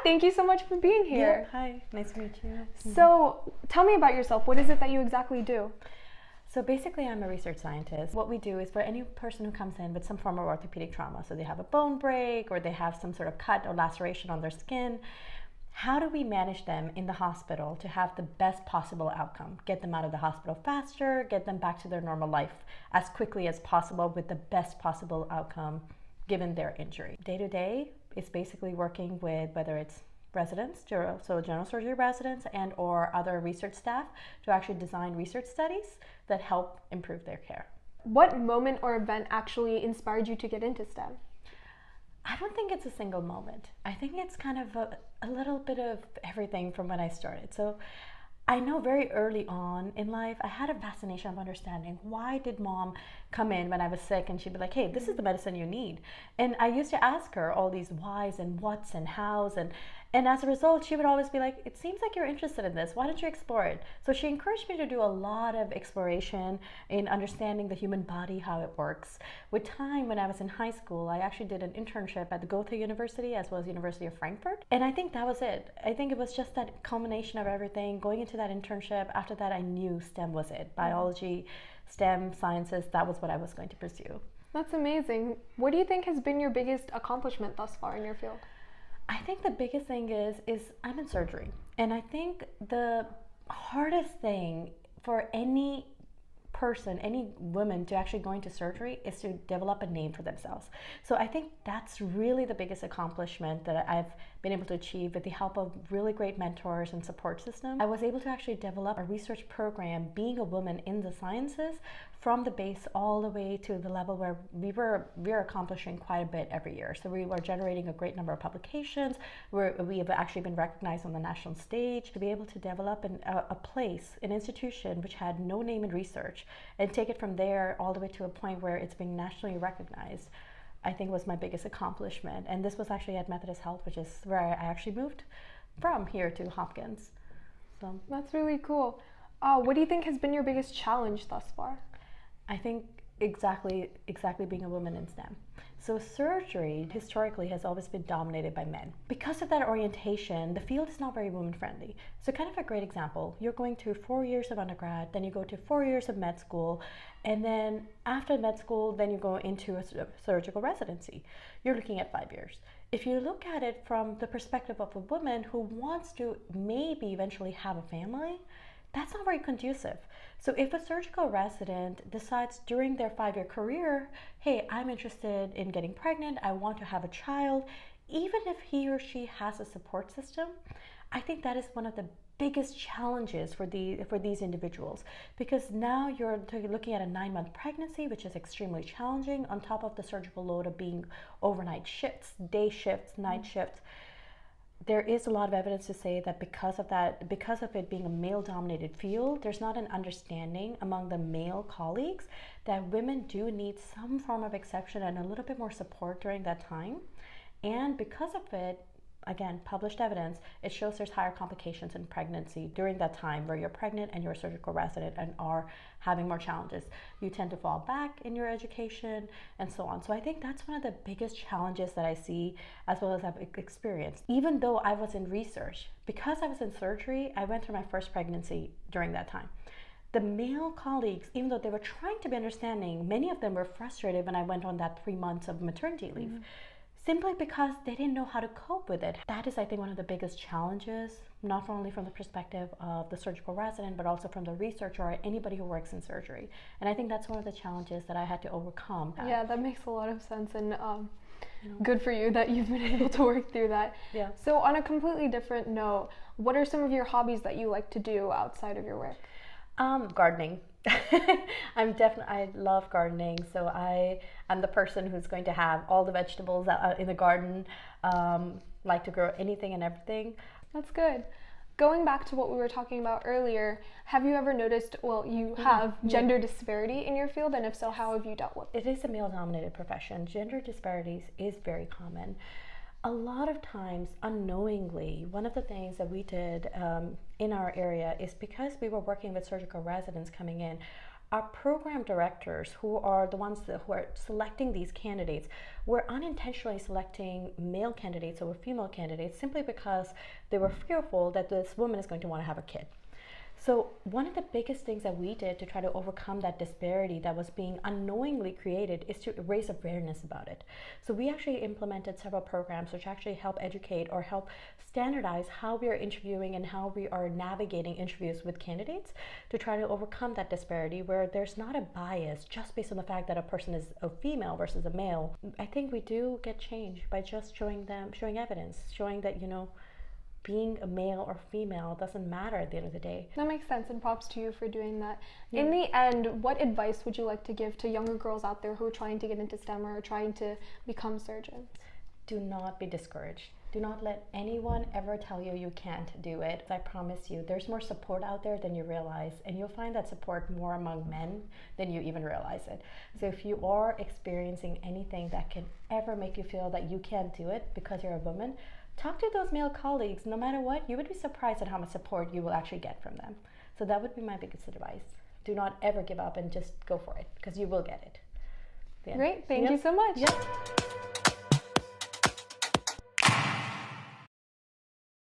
thank you so much for being here. Yeah, hi, nice to meet you. So tell me about yourself. What is it that you exactly do? So basically, I'm a research scientist. What we do is for any person who comes in with some form of orthopedic trauma, so they have a bone break or they have some sort of cut or laceration on their skin, how do we manage them in the hospital to have the best possible outcome? Get them out of the hospital faster, get them back to their normal life as quickly as possible with the best possible outcome given their injury. Day to day, it's basically working with whether it's residents, so general surgery residents and or other research staff to actually design research studies that help improve their care. What moment or event actually inspired you to get into STEM? I don't think it's a single moment. I think it's kind of a little bit of everything from when I started. So I know very early on in life, I had a fascination of understanding why did mom come in when I was sick and she'd be like, hey, this is the medicine you need. And I used to ask her all these whys and whats and hows. And as a result, she would always be like, it seems like you're interested in this. Why don't you explore it? So she encouraged me to do a lot of exploration in understanding the human body, how it works. With time, when I was in high school, I actually did an internship at the Goethe University as well as University of Frankfurt. And I think that was it. I think it was just that culmination of everything. Going into that internship, after that, I knew STEM was it. Biology, STEM, sciences, that was what I was going to pursue. That's amazing. What do you think has been your biggest accomplishment thus far in your field? I think the biggest thing is I'm in surgery. And I think the hardest thing for any person, any woman to actually go into surgery is to develop a name for themselves. So I think that's really the biggest accomplishment that I've been able to achieve with the help of really great mentors and support system. I was able to actually develop a research program being a woman in the sciences from the base all the way to the level where we're accomplishing quite a bit every year. So we were generating a great number of publications where we have actually been recognized on the national stage to be able to develop a place, an institution which had no name in research and take it from there all the way to a point where it's being nationally recognized. I think was my biggest accomplishment. And this was actually at Methodist Health, which is where I actually moved from here to Hopkins. So that's really cool. What do you think has been your biggest challenge thus far? I think exactly being a woman in STEM. So surgery historically has always been dominated by men. Because of that orientation, the field is not very woman friendly. So kind of a great example, you're going through 4 years of undergrad, then you go to 4 years of med school, and then after med school, then you go into a surgical residency. You're looking at 5 years. If you look at it from the perspective of a woman who wants to maybe eventually have a family, that's not very conducive. So if a surgical resident decides during their 5-year career, hey, I'm interested in getting pregnant, I want to have a child, even if he or she has a support system, I think that is one of the biggest challenges for these individuals, because now you're looking at a 9-month pregnancy, which is extremely challenging, on top of the surgical load of being overnight shifts, day shifts, night shifts. There is a lot of evidence to say that because of it being a male-dominated field, there's not an understanding among the male colleagues that women do need some form of exception and a little bit more support during that time. And because of it, again, published evidence, it shows there's higher complications in pregnancy during that time where you're pregnant and you're a surgical resident and are having more challenges. You tend to fall back in your education and so on. So I think that's one of the biggest challenges that I see as well as I've experienced. Even though I was in research, because I was in surgery, I went through my first pregnancy during that time. The male colleagues, even though they were trying to be understanding, many of them were frustrated when I went on that 3 months of maternity leave. Simply because they didn't know how to cope with it. That is, I think, one of the biggest challenges, not only from the perspective of the surgical resident, but also from the researcher or anybody who works in surgery. And I think that's one of the challenges that I had to overcome. Yeah, that makes a lot of sense, and good for you that you've been able to work through that. Yeah. So on a completely different note, what are some of your hobbies that you like to do outside of your work? Gardening. I love gardening, so I'm the person who's going to have all the vegetables out in the garden, like to grow anything and everything. That's good. Going back to what we were talking about earlier, have you ever noticed, you have gender disparity in your field, and if so, how have you dealt with it? It is a male-dominated profession. Gender disparities is very common. A lot of times, unknowingly, one of the things that we did in our area is because we were working with surgical residents coming in, our program directors, who are the ones who are selecting these candidates, were unintentionally selecting male candidates over female candidates simply because they were fearful that this woman is going to want to have a kid. So one of the biggest things that we did to try to overcome that disparity that was being unknowingly created is to raise awareness about it. So we actually implemented several programs which actually help educate or help standardize how we are interviewing and how we are navigating interviews with candidates to try to overcome that disparity where there's not a bias just based on the fact that a person is a female versus a male. I think we do get change by just showing evidence, showing that, being a male or female doesn't matter at the end of the day. That makes sense, and props to you for doing that. Yeah. In the end, what advice would you like to give to younger girls out there who are trying to get into STEM or trying to become surgeons? Do not be discouraged. Do not let anyone ever tell you you can't do it. I promise you, there's more support out there than you realize, and you'll find that support more among men than you even realize it. So if you are experiencing anything that can ever make you feel that you can't do it because you're a woman, talk to those male colleagues. No matter what, you would be surprised at how much support you will actually get from them. So that would be my biggest advice. Do not ever give up and just go for it, because you will get it. Great, thank you so much. Yep.